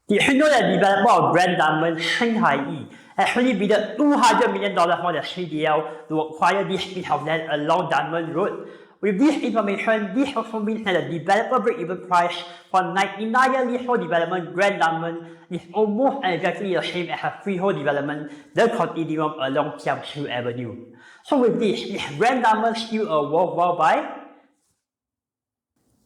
Did you know that the developer of Grand Dunman, Singhaiyi, actually bid $200 million for the CDL to acquire this piece of land along Dunman Road? With this information, this also means that the developer break-even price for 99-year leasehold development Grand Dunman is almost exactly the same as a freehold development, the Condominiums along Jiangsu Avenue. So with this, is Grand Dunman still a worthwhile buy?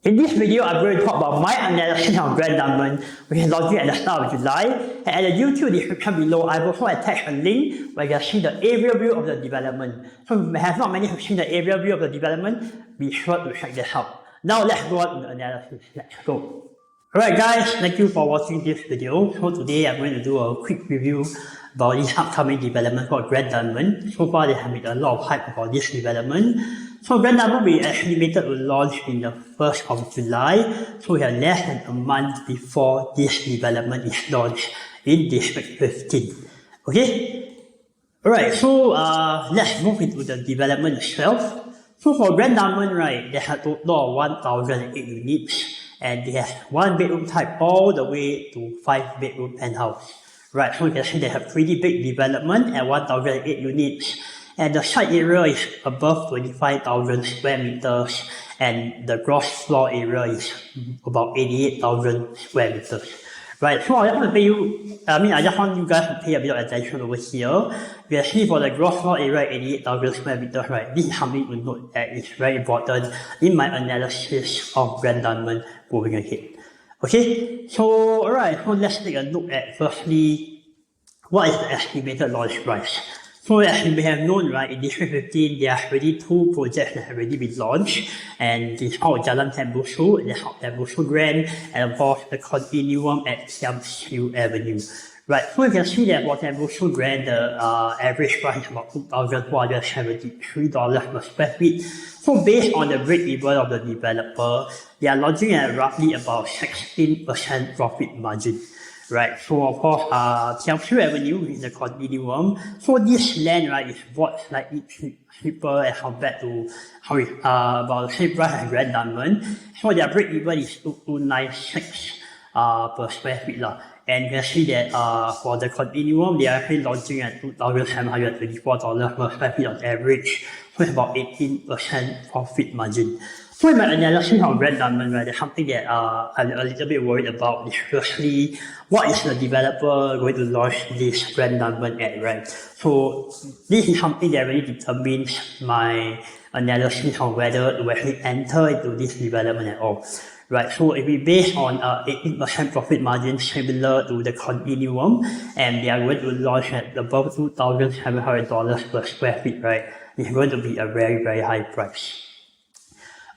In this video, I'm going to talk about my analysis of Grand Dunman, which is launching at the start of July, and at the YouTube description below, I've also attached a link where you can see the aerial view of the development. So if you have not managed to see the aerial view of the development, be sure to check this out. Now let's go on to the analysis. Let's go. Alright guys, thank you for watching this video. So today I'm going to do a quick review about this upcoming development called Grand Dunman. So far they have made a lot of hype about this development. So Grand Dunman will be estimated to launch in the 1st of July. So we are less than a month before this development is launched in District 15. Okay? Alright, so let's move into the development itself. So for Grand Dunman, right, there's a total of 1,008 units. And they have 1-bedroom type all the way to 5-bedroom penthouse. Right, so you can see they have pretty big development at 1,008 units. And the site area is above 25,000 square meters. And the gross floor area is about 88,000 square meters. Right, so I just want you guys to pay a bit of attention over here. You can see for the gross floor area 88,000 square meters, right? This is something to note that is very important in my analysis of Grand Dunman moving ahead. Okay, so alright, so let's take a look at firstly, what is the estimated launch price? So as you may have known, right, in District 15, there are already 2 projects that have already been launched, and it's called Jalan Tembusu, the Tembusu Grand, and of course the Condominium at Jiangsu Avenue. Right, so you can see that for Tembusu Grand, the average price is about $2,473 per square feet. So based on the break-even of the developer, they are launching at roughly about 16% profit margin. Right, so of course, Jiangsu Avenue is the Condominium. So this land, right, is bought slightly cheaper as compared to, about the same price as Grand Dunman. So their break-even is 2296 per square feet. And you can see that for the Condominium, they are actually launching at $2,724 per square feet on average. So it's about 18% profit margin. So in my analysis of Grand Dunman, right, there's something that I'm a little bit worried about, especially what is the developer going to launch this Grand Dunman at, right? So this is something that really determines my analysis on whether to actually enter into this development at all. Right, so if we base on 18% profit margin similar to the Condominium, and they are going to launch at above $2,700 per square feet, right, it's going to be a very, very high price.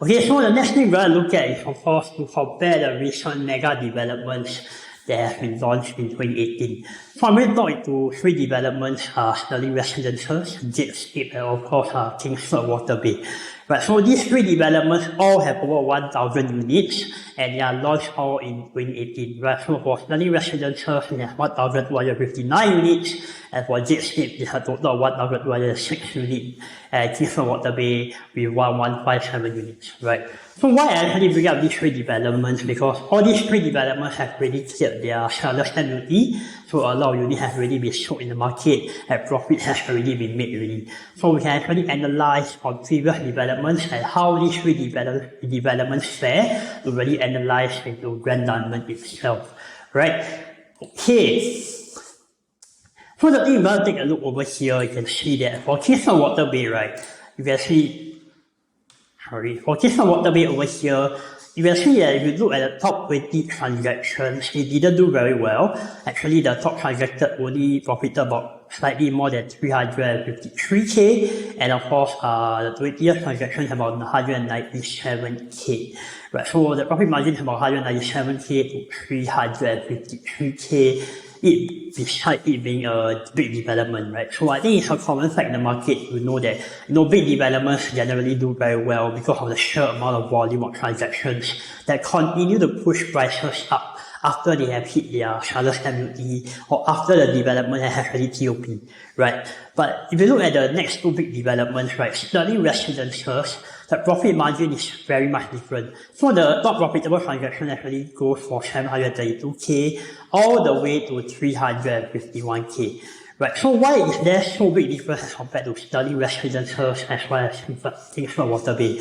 Okay, so the next thing we're going to look at is, of course, to compare the recent mega developments that have been launched in 2018. So I'm going to talk into 3 developments, Sterling Residences, Jetscape, and of course, Kingsford Water Bay. Right, so these 3 developments all have over 1,000 units, and they are launched all in 2018. Right, so for Sterling Residences, it has 1,259 units, and for Jetscape, it has a total of 1,206 units, and Kingsford Water Bay with 1,157 units. Right, so why I actually bring up these 3 developments? Because all these 3 developments have already cleared their seller stamp duty, so a lot of units have already been sold in the market, and profit has already been made already. So we can actually analyze on previous developments and how these 3 developments fare to really analyze into Grand Dunman itself. Right? Okay. So the thing about take a look over here, you can see that for Kingsford Water Bay, right, you can see, for Kingsford Water Bay over here, you can see that if you look at the top 20 transactions, it didn't do very well. Actually, the top transacted only profited about slightly more than 353k, and of course, the 20th transaction is about 197k. Right, so the profit margin is about 197k to 353k. Besides it being a big development, right? So I think it's a common fact in the market to know that, big developments generally do very well because of the sheer amount of volume of transactions that continue to push prices up after they have hit their seller stamp duty or after the development has actually TOP, right? But if you look at the next 2 big developments, right, Sterling Residences, the profit margin is very much different. So the top profitable transaction actually goes for 732k all the way to 351k. Right, so why is there so big difference as compared to Sterling Residences as well as Kingsford Waterway?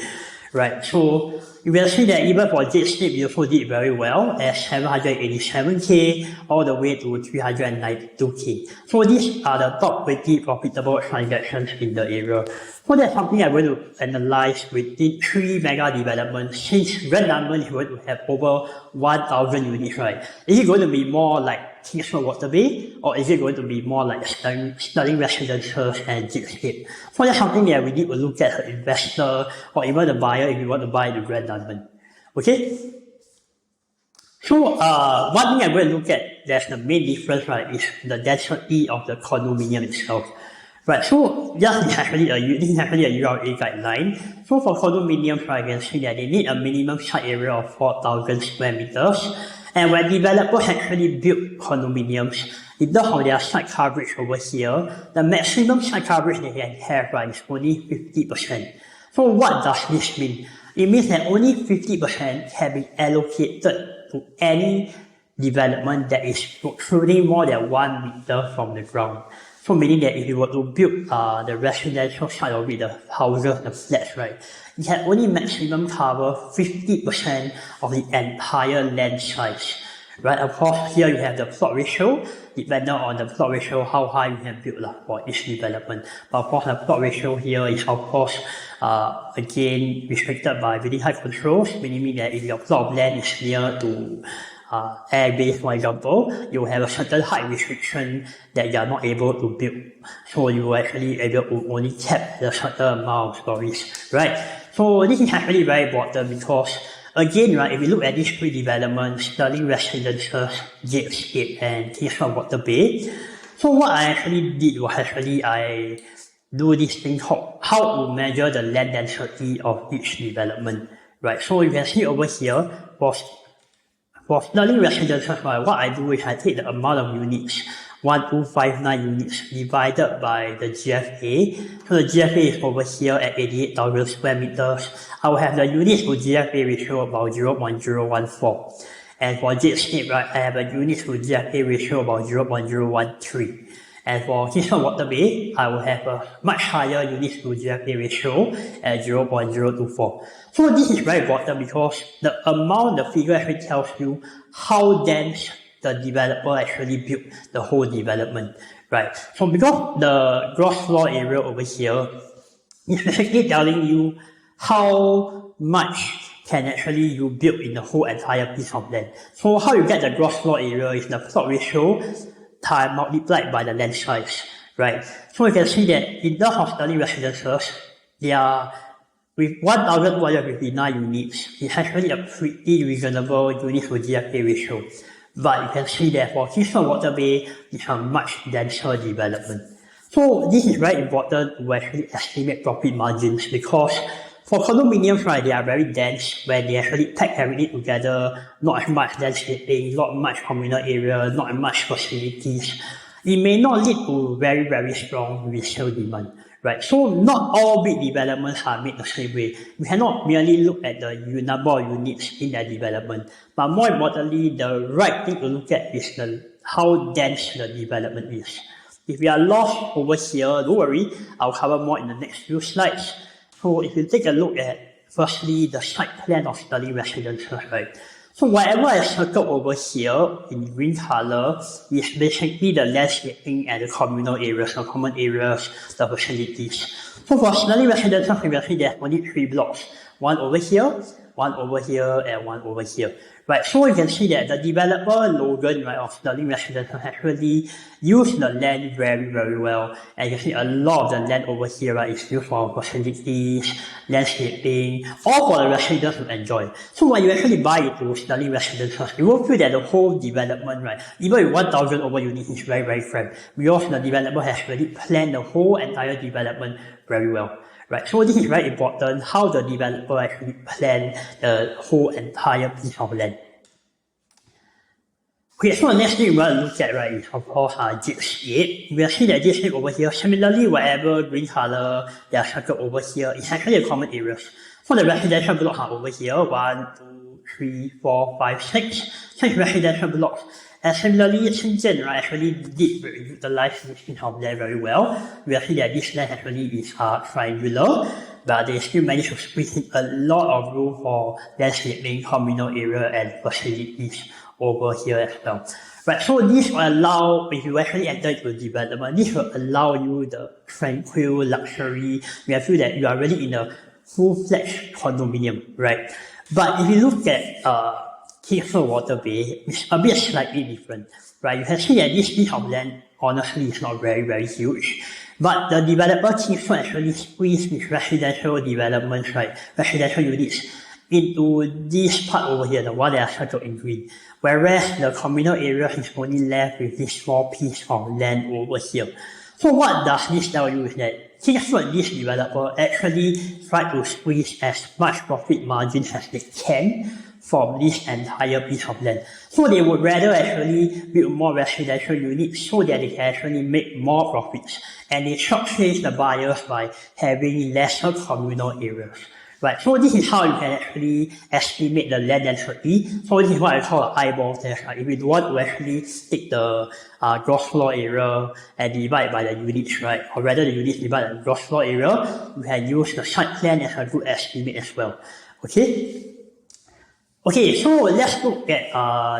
Right, so you will see that even for Jadescape, we also did very well at 787k all the way to 392k. So these are the top 20 profitable transactions in the area. So that's something I'm going to analyze within 3 mega developments, since Grand Dunman is going to have over 1,000 units, right? Is it going to be more like Kingsford Waterway, or is it going to be more like Sterling Residences and Jadescape? So that's something that we need to look at the investor or even the buyer if you want to buy the Grand Dunman. Okay? So one thing I'm going to look at, that's the main difference, right, is the density of the condominium itself. Right, so this is actually a URA guideline. So for condominiums, right, you can see that they need a minimum site area of 4,000 square meters. And when developers actually build condominiums, in terms of their site coverage over here, the maximum site coverage they can have, right, is only 50%. So what does this mean? It means that only 50% can be allocated to any development that is protruding more than 1 meter from the ground. So meaning that if you were to build the residential side of it, the houses, the flats, right, you can only maximum cover 50% of the entire land size. Right, of course, here you have the plot ratio, depending on the plot ratio, how high you can build for each development. But of course, the plot ratio here is of course, again, restricted by very high controls, meaning that if your plot of land is near to air base, for example, you have a certain height restriction that you are not able to build. So you are actually able to only cap the certain amount of stories, right? So this is actually very important because, again, right, if you look at these 3 developments, Sterling Residences, Jadescape, and Kingsford Waterway, so what I actually did was I do this thing called how to measure the land density of each development, right? So you can see over here, for Sterling Residences, right, what I do is I take the amount of units, 1259 units divided by the GFA. So the GFA is over here at 88,000 square meters. I will have the units to GFA ratio about 0.014. And for Jadescape, right, I have a units to GFA ratio about 0.013. And for Kingsford Waterway, I will have a much higher units to GFA ratio at 0.024. So this is very important because the amount, the figure actually tells you how dense the developer actually built the whole development, right? So because the gross floor area over here is basically telling you how much can actually you build in the whole entire piece of land. So how you get the gross floor area is the plot ratio time multiplied by the land size, right? So you can see that in terms of Sterling Residences, they are with 1,259 units, it's actually a pretty reasonable unit to GFA ratio. But you can see that for Kingsford Waterway, it's a much denser development. So this is very important to actually estimate profit margins because for condominiums, right, they are very dense when they actually pack everything together, not as much landscaping, not much communal area, not much facilities. It may not lead to very, very strong resale demand, right? So not all big developments are made the same way. We cannot merely look at the number of units in that development, but more importantly, the right thing to look at is how dense the development is. If we are lost over here, don't worry, I'll cover more in the next few slides. So if you take a look at, firstly, the site plan of Sterling Residences, right? So whatever I circled over here in green color is basically the landscaping and the communal areas, the common areas, the facilities. So for Sterling Residences, you can see there's only 3 blocks. One over here, one over here, and one over here. Right, so you can see that the developer Logan, right, of Sterling Residences actually used the land very, very well. And you can see a lot of the land over here, right, is used for facilities, landscaping, all for the residents to enjoy. So when you actually buy into Sterling Residences, you will feel that the whole development, right, even with 1,000 over units, is very, very firm. Because the developer has really planned the whole entire development very well. Right, so this is very important, how the developer actually planned the whole entire piece of land. Okay, so the next thing we want to look at, right, is of course Jadescape. We will see that Jadescape over here, similarly, whatever green color they are circled over here is actually a common areas. So the residential blocks are over here, 1, 2, 3, 4, 5, 6, 6 residential blocks. And similarly, Shenzhen actually did utilize this piece of land very well. We see that this land actually is triangular, but they still managed to squeeze in a lot of room for landscaping, communal area, and facilities over here as well. Right, so this will allow, if you actually enter into development, this will allow you the tranquil luxury. You feel that you are really in a full-fledged condominium, right? But if you look at Kingsford Water Bay, it's a bit slightly different, right? You can see that this piece of land, honestly, is not very, very huge. But the developer Kingsford actually squeezed these residential developments, right? Residential units into this part over here, the one that I circled in green. Whereas the communal area is only left with this small piece of land over here. So what does this tell you is that Kingsford, this developer, actually tried to squeeze as much profit margin as they can from this entire piece of land. So they would rather actually build more residential units so that they can actually make more profits. And they shortchange the buyers by having lesser communal areas. Right, so this is how you can actually estimate the land density. So this is what I call an eyeball test. Right? If you want to actually take the gross floor area and divide by the units, right? Or rather the units divide by the gross floor area, you can use the site plan as a good estimate as well. Okay? Okay, so let's look at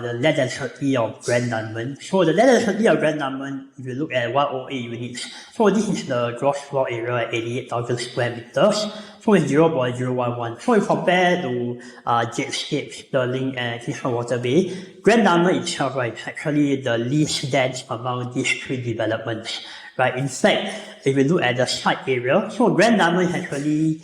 the land density of Grand Dunman. So the land density of Grand Dunman, if you look at 108 units, so this is the gross floor area at 88,000 square meters. So it's 0.011. So if you compare to Jetscape, Sterling, and Kingsford Water Bay, Grand Dunman itself, right, is actually the least dense among these three developments. Right? In fact, if you look at the site area, so Grand Dunman is actually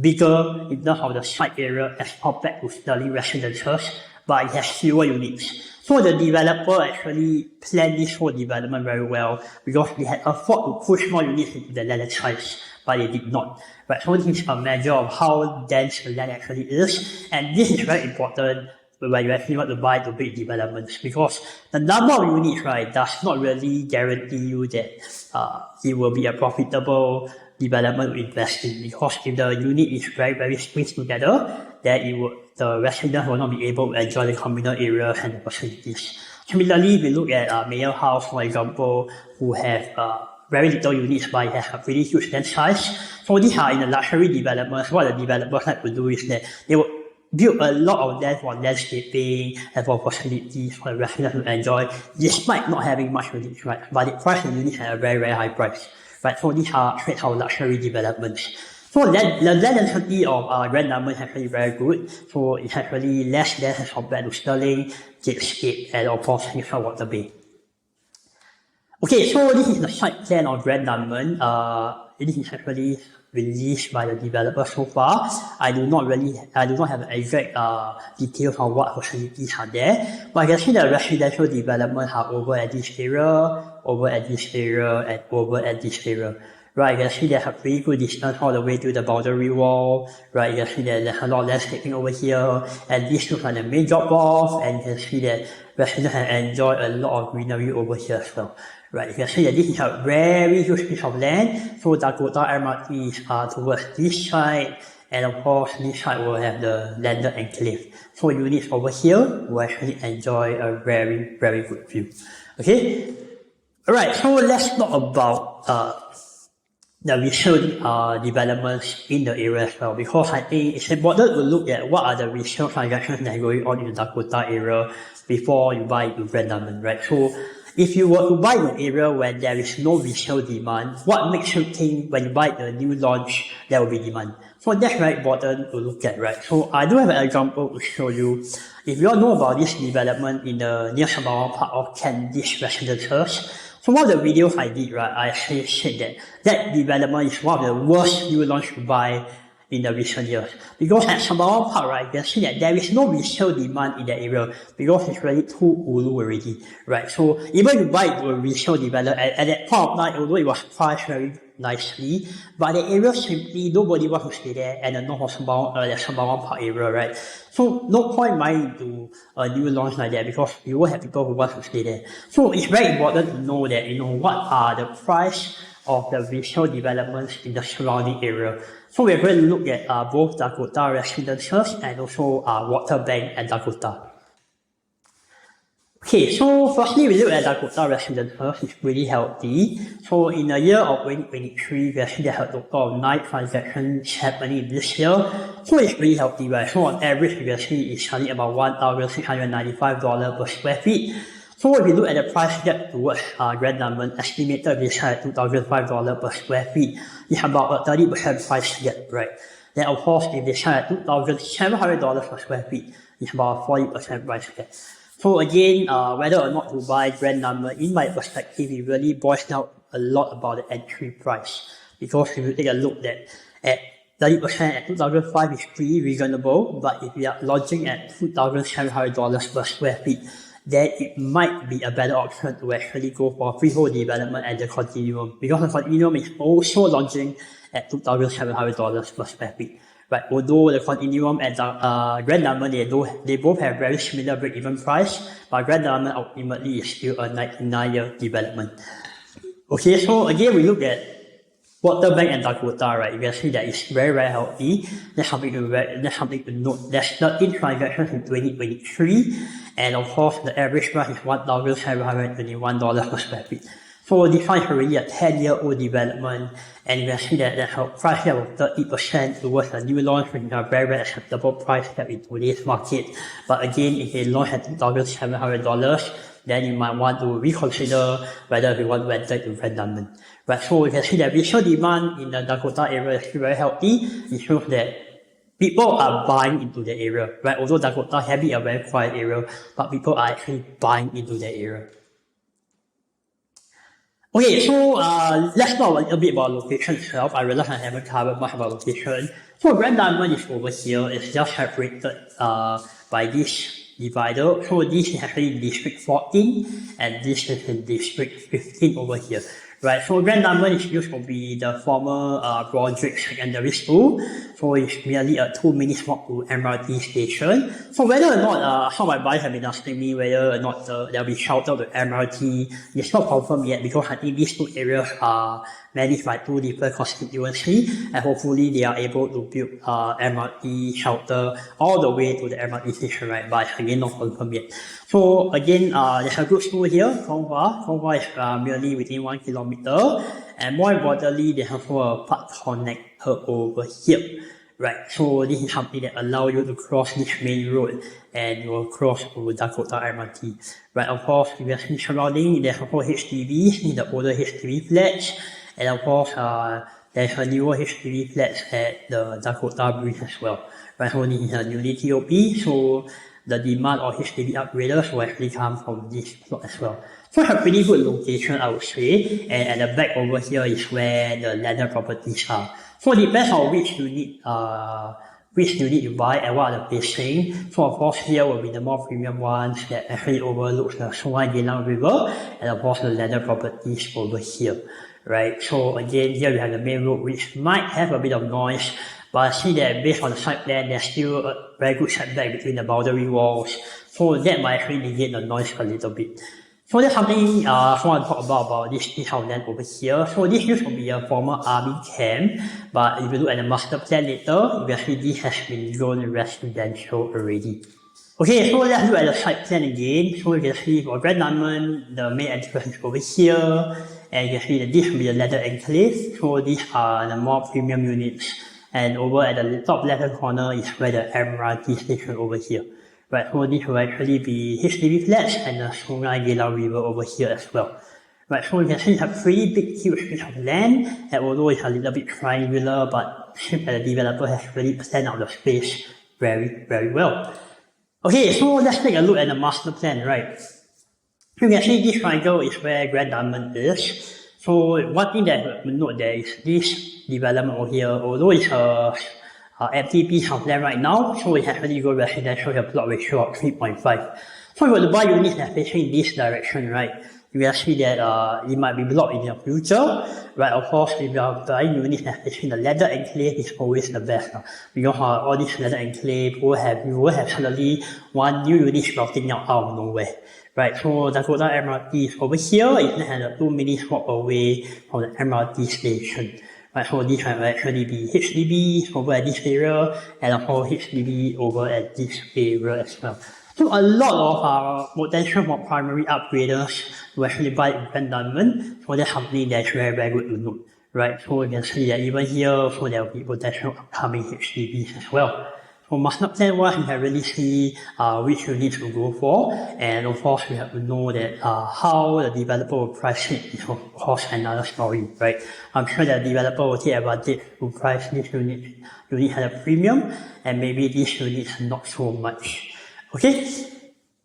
bigger in terms of the site area as compared to Sterling residences, but it has fewer units. So the developer actually planned this whole development very well because they had afford to push more units into the land size, but they did not. Right? So this is a measure of how dense the land actually is, and this is very important when you actually want to buy the big developments, because the number of units, right, does not really guarantee you that it will be a profitable development to invest in, because if the unit is very, very squeezed together, then the residents will not be able to enjoy the communal areas and the facilities. Similarly, if we look at Mayor House, for example, who have very little units but it has a pretty huge land size. So these are in the luxury developments. What the developers like to do is that they will build a lot of land for landscaping and for facilities for the residents to enjoy, despite not having much units, right? But they price the units at a very, very high price. Right, so these are traits of luxury developments. So the land density of Grand Dunman is actually very good. So it's actually less dense as compared to Sterling, Jetscape, and of course Kingsford Water Bay. Okay, so this is the site plan of Grand Dunman. This is actually released by the developer so far. I do not have exact details on what facilities are there, but I can see the residential developments are over at this area, over at this area, and over at this area. Right, you can see there's a pretty good distance all the way to the boundary wall. Right, you can see that there's a lot of landscaping over here, and this looks like the main drop off, and you can see that residents can enjoy a lot of greenery over here as well. Right, you can see that this is a very huge piece of land. So Dakota MRT is towards this side, and of course this side will have the landed enclave. So units over here will actually enjoy a very, very good view. Okay? Alright, so let's talk about the resale developments in the area as well, because I think it's important to look at what are the resale transactions that are going on in the Dakota area before you buy into Grand Dunman, right? So if you were to buy an area where there is no resale demand, what makes you think when you buy the new launch there will be demand? So that's very important to look at, right? So I do have an example to show you. If you all know about this development in the near Sembawang part of Candice Residences, so one of the videos I did, right, I actually said that development is one of the worst new launch to buy in the recent years. Because at Sembawang Park, right, you can see that there is no resale demand in that area because it's really too ulu already, right? So even if you buy it to a resale developer, at that point of time, although it was priced very nicely, but the area simply nobody wants to stay there, and the north of Sembawang Park area, right? So no point buying into a new launch like that because you will have people who want to stay there. So it's very important to know that, what are the price of the resale developments in the surrounding area. So we're going to look at both Dakota residences and also WATERBANK and Dakota. Okay, so firstly we look at Dakota residences. It's really healthy. So in the year of 2023, we actually had a total of 9 transactions happening this year. So it's really healthy, right? So on average, we actually is selling about $1,695 per square feet. So if we look at the price gap towards Grand Dunman, estimated we sell at $2,005 per square feet, it's about a 30% price gap, right? Then of course, if they sell at $2,700 per square feet, it's about a 40% price gap. So again, whether or not to buy Grand Dunman, in my perspective, it really boils down a lot about the entry price. Because if you take a look at 30% at $2,005 is pretty reasonable, but if you are launching at $2,700 per square feet, then it might be a better option to actually go for freehold development at the Condominium. Because the Condominium is also launching at $2,700 per square feet. Right, although the Condominium and Grand Dunman, they both have very similar break-even price, but Grand Dunman ultimately is still a 99-year development. Okay, so again, we look at WATERBANK and Dakota, right? You can see that it's very, very healthy. That's something to note. There's 13 transactions in 2023, and of course, the average price is $1,721 per square feet. So this one is already a 10-year-old development, and you can see that there's a price gap of 30% towards a new launch, which is a very, very acceptable price gap in today's market. But again, if they launch at $2,700, then you might want to reconsider whether you want to enter into Grand Dunman. Right, so you can see that resale demand in the Dakota area is still very healthy. It shows that people are buying into the area, right? Although Dakota has been a very quiet area, but people are actually buying into the area. Okay, so let's talk a little bit about location itself. I realize I haven't covered much about location. So Grand Dunman is over here. It's just separated by this divider. So this is actually District 14, and this is in District 15 over here. Right, so Grand Dunman is used to be the former Broderick Secondary School. So it's merely a 2-minute walk to MRT station. So whether or not, some of my buyers have been asking me whether or not they'll be shouted to MRT, it's not confirmed yet, because I think these two areas are managed by two different constituencies, and hopefully they are able to build MRT shelter all the way to the MRT station, right? But again, not confirmed yet. So again, there's a good school here, Conghua. Conghua is merely within 1 kilometer, and more importantly, there's also a park connector over here. Right, so this is something that allows you to cross this main road and you will cross to Dakota MRT. Right, of course, if you see surrounding, there's also HDBs, the older HDB flats, and of course, there's a newer HDB flats at the Dakota Bridge as well. Right, so this is a newly TOP, so the demand of HDB upgraders will actually come from this plot as well. So it's a pretty good location, I would say, and at the back over here is where the landed properties are. So it depends on which unit you buy and what are the placing. So of course here will be the more premium ones that actually overlook the Singhaiyi River, and of course the landed properties over here. Right, so again here we have the main road, which might have a bit of noise, but I see that based on the site plan, there's still a very good setback between the boundary walls, so that might actually negate the noise a little bit. So that's something I want to talk about this piece of land over here. So this used to be a former army camp, but if you look at the master plan later, you can see this has been zoned residential already. Okay, so let's look at the site plan again. So you can see for Grand Dunman, the main entrance is over here, and you can see that this will be the landed enclave. So these are the more premium units, and over at the top left-hand corner is where the MRT station over here. Right, so this will actually be HDB flats and the Singhaiyi River over here as well. Right, so you can see it's a pretty big, huge piece of land, and although it's a little bit triangular, but it seems that the developer has really planned out the space very, very well. Okay, so let's take a look at the master plan, right? You can see this triangle is where Grand Dunman is. So one thing that we note there is this development over here, although it's a empty piece of land right now, so it has actually got residential plot ratio of 3.5. So if you want to buy units that are facing this direction, right, you can see that it might be blocked in the future, right? Of course, if you are buying units especially the leather enclave is always the best. Because all these leather enclave you will have suddenly one new unit sprouting out of nowhere. Right, so Dakota MRT is over here. It's less than a 2-minute walk away from the MRT station. Right, so this will actually be HDB over at this area, and also HDB over at this area as well. So a lot of our potential for primary upgraders to actually buy in Grand Dunman, so that's something that's very, very good to note. Right, so you can see that even here, so there will be potential upcoming HDBs as well. So master plan wise, we can really see which units to go for, and of course we have to know that how the developer will price it is of course another story, right? I'm sure that the developer will take advantage to price this unit at a premium, and maybe this unit not so much. Okay?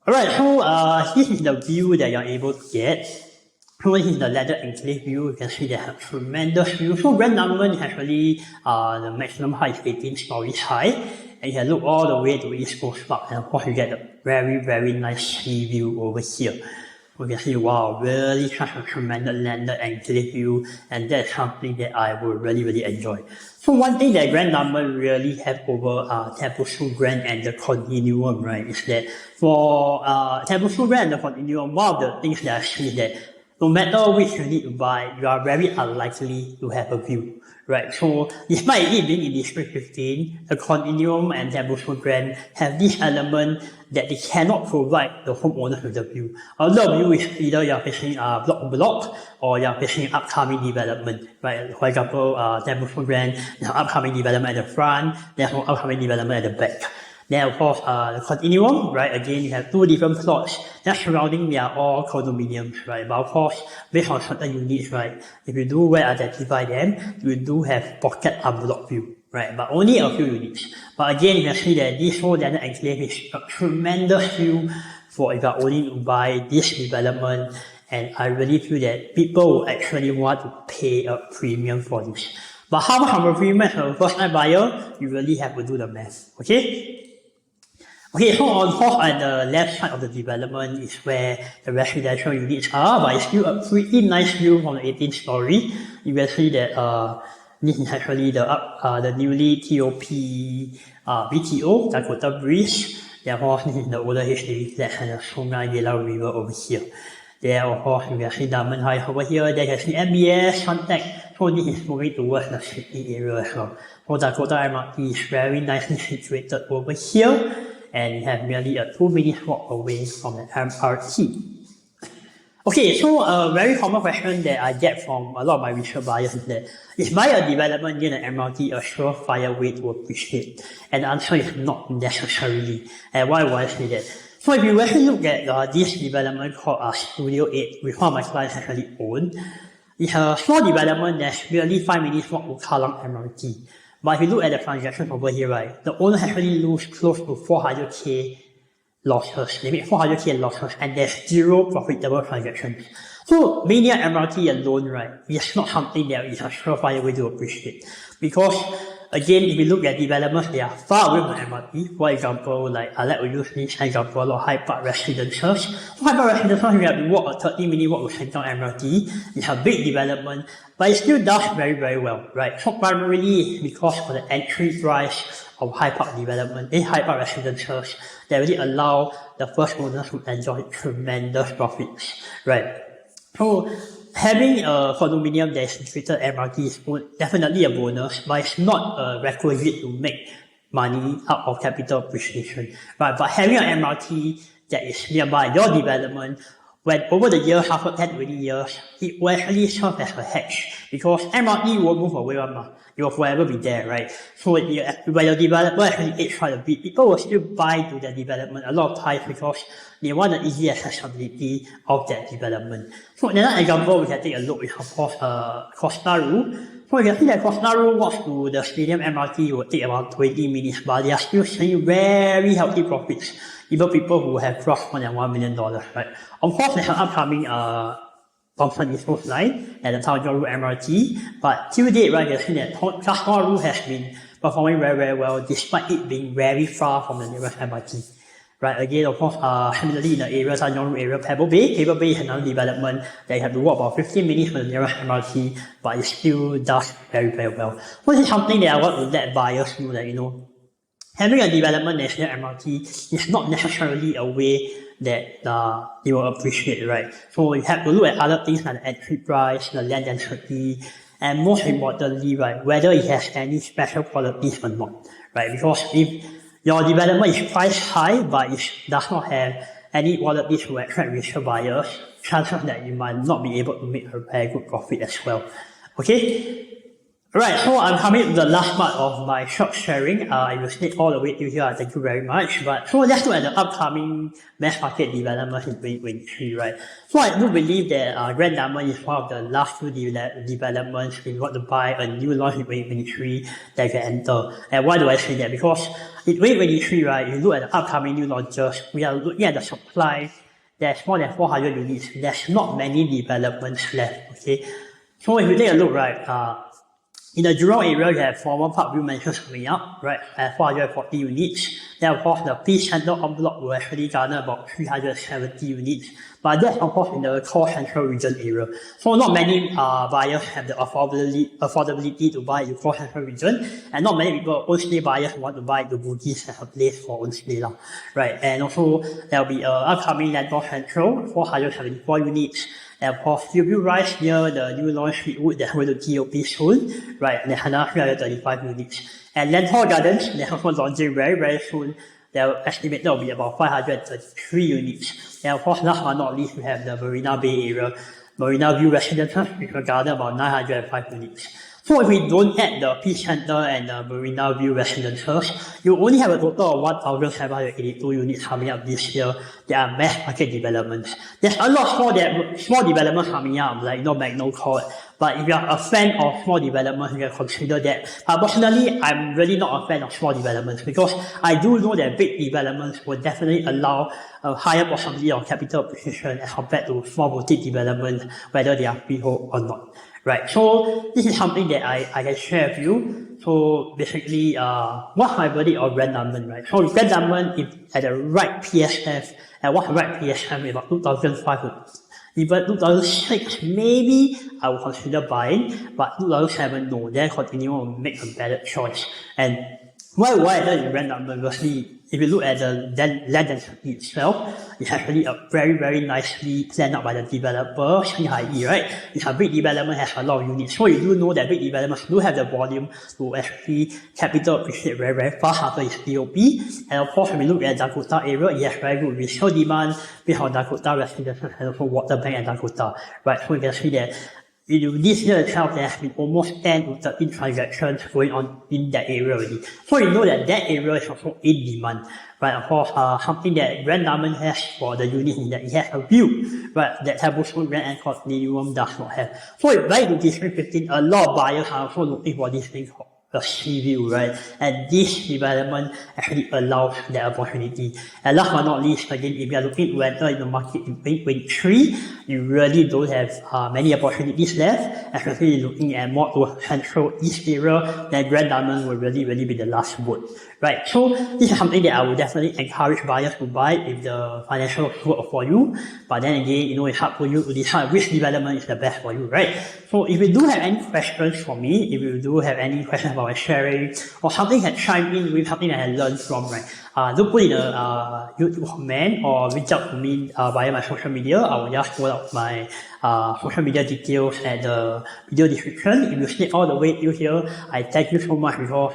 Alright, so this is the view that you're able to get. So this is the leather enclave view. You can see they have tremendous view. So Grand Dunman is actually the maximum height is 18 stories high, and you can look all the way to East Coast Park, and of course you get a very, very nice sea view over here. You can see, wow, really such a tremendous leather enclave view, and that's something that I would really, really enjoy. So one thing that Grand Dunman really have over Temple Grand and the Condominium, right, is that for Temple Grand and the Condominium, one of the things that I see is that no matter which unit you buy, you are very unlikely to have a view, right? So despite it being in District 15, the Condominium and Temple Grand have this element that they cannot provide the homeowners with the view. A lot of you is either you are facing block or you are facing upcoming development, right? For example, Temple Grand, there's upcoming development at the front, there's no upcoming development at the back. Then of course, the Condominium, right, again you have two different plots. That surrounding they are all condominiums, right? But of course, based on certain units, right, if you do well identify them, you do have pocket unblocked view, right? But only a few units. But again, you can see that this whole leather enclave is a tremendous view for if you are only to buy this development, and I really feel that people will actually want to pay a premium for this. But how much of a premium as a first time buyer, you really have to do the math, okay? Okay, so on the left side of the development is where the residential units are, but it's still a pretty nice view from the 18th story. You can see that this is actually the newly TOP BTO, Dakota Breeze. Therefore, this is the older HDB flat and the Singhaiyi River over here. There, of course, you can see Dunman High over here. There you can see MBS, Suntec. So this is moving towards the city area as well. So Dakota MRT is very nicely situated over here, and you have merely a 2-minute walk away from the MRT. Okay, so a very common question that I get from a lot of my resale buyers is that, is buying a development near the MRT a surefire way to appreciate? And the answer is not necessarily. And why would I say that? So if you actually look at this development called Studio 8, which one of my clients actually own, it's a small development that's merely 5 minutes walk to Kallang MRT. But if you look at the transactions over here, right, the owner actually lose close to 400k losses. They make 400k losses, and there's zero profitable transactions. So being near MRT alone, right, is not something that is a surefire way to appreciate. Because again, if you look at developments, they are far away from MRT. For example, like I like to use this example of High Park Residences. So High Park Residences, you have to walk a 30-minute walk to Central MRT. It's a big development, but it still does very, very well, right? So primarily because of the entry price of High Park development, High Park Residences, that really allow the first owners to enjoy tremendous profits, right? So having a condominium that is situated at MRT is definitely a bonus, but it's not a requisite to make money out of capital appreciation. Right? But having an MRT that is nearby your development, when over the years, after 10 to 20 years, it will actually serve as a hedge. Because MRT won't move away, it will forever be there, right? So when your developer actually age quite a bit, people will still buy to their development a lot of times because they want the easy accessibility of that development. So another example we can take a look is of course Costa Roo. So you can see that Costa Roo walks to the Stadium MRT will take about 20 minutes, but they are still seeing very healthy profits. Even people who have crossed more than $1 million, right? Of course, there's an upcoming Thompson East Coast line at the Town John Road MRT, but till date, right, you can see that Costa Roo has been performing very, very well despite it being very far from the nearest MRT. right? Again, of course, similarly in the area, Tanjong area, Pebble Bay is another development that you have to walk about 15 minutes from the nearest MRT, but it still does very, very well. So this is something that I want to let buyers know that, having a development that's near MRT is not necessarily a way that they will appreciate, right? So you have to look at other things like the entry price, the land density, and most importantly, right, whether it has any special qualities or not, right? Because if your development is priced high, but it does not have any qualities to attract resale buyers, chances that you might not be able to make a very good profit as well. Okay? Right, so I'm coming to the last part of my short sharing. I will stay all the way till here. Thank you very much. But so let's look at the upcoming mass market developments in 2023, right? So I do believe that Grand Dunman is one of the last few developments if you want to buy a new launch in 2023 that you can enter. And why do I say that? Because in 2023, right, you look at the upcoming new launches, we are looking at the supply. There's more than 400 units. There's not many developments left, okay? So if you take a look, right, in the Jurong area, you have former Parkview Mansions coming up, right, at 440 units. Then, of course, the Peace Centre en bloc will actually garner about 370 units. But that's, of course, in the core central region area. So not many buyers have the affordability to buy the core central region, and not many people, own-stay buyers, want to buy the Bugis as a place for own-stay, right? And also, there will be upcoming Landor Central, 474 units. And of course, Hillview Rise near the new launch Fleetwood that's going to TOP soon, right? There's another 335 units. And Lentor Gardens, they're also launching very, very soon. They're estimated to be about 533 units. And of course, last but not least, we have the Marina Bay area, Marina View Residences, which will garner about 905 units. So if we don't add the Peace Centre and the Marina View Residences, you only have a total of 1,782 units coming up this year that are mass market developments. There's a lot of small developments coming up, like Magno Court. But if you are a fan of small developments, you can consider that. But personally, I'm really not a fan of small developments because I do know that big developments will definitely allow a higher possibility of capital appreciation as compared to small boutique developments, whether they are freehold or not. Right, so this is something that I can share with you. So basically, what's my verdict of Grand Dunman, right? So Grand Dunman, if at the right PSF, and what's the right PSF, about 2005, even 2006, maybe I will consider buying, but 2007, no, then continue to make a better choice. And why I done in Grand Dunman, firstly, if you look at the land density itself, it's actually a very, very nicely planned out by the developer, Singhaiyi, right? It's a big development, has a lot of units. So you do know that big developments do have the volume to actually capital appreciate very, very fast after its DOP. And of course, when we look at Dakota area, it has very good resale demand based on Dakota residences and also WATERBANK and Dakota, right? So you can see that this year itself, there has been almost 10 to 13 transactions going on in that area already. So you know that area is also in demand, right? Of course, something that Grand Dunman has for the unit is that it has a view, right? That Tablespoon Grand and Condominiums does not have. So if right to District 15, a lot of buyers are also looking for this thing called a sea view, right? And this development actually allows that opportunity. And last but not least, again, if you are looking to enter in the market in 2023, you really don't have many opportunities left, especially looking at more to central east area, then Grand Dunman will really be the last vote, right? So this is something that I would definitely encourage buyers to buy if the financial work for you. But then again, it's hard for you to decide which development is the best for you, right? So if you do have any questions for me, if you do have any questions about my sharing, or something that chime in with something that I learned from, right? Do put in a YouTube comment or reach out to me via my social media. I will just put out my social media details at the video description. If you stay all the way till here, I thank you so much because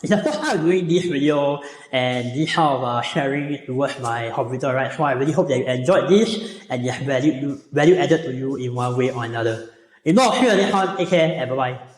it's the first time I'm doing this video and this kind of sharing towards my computer, right? So I really hope that you enjoyed this and it has value added to you in one way or another. If not, see you next time. Take care and bye-bye.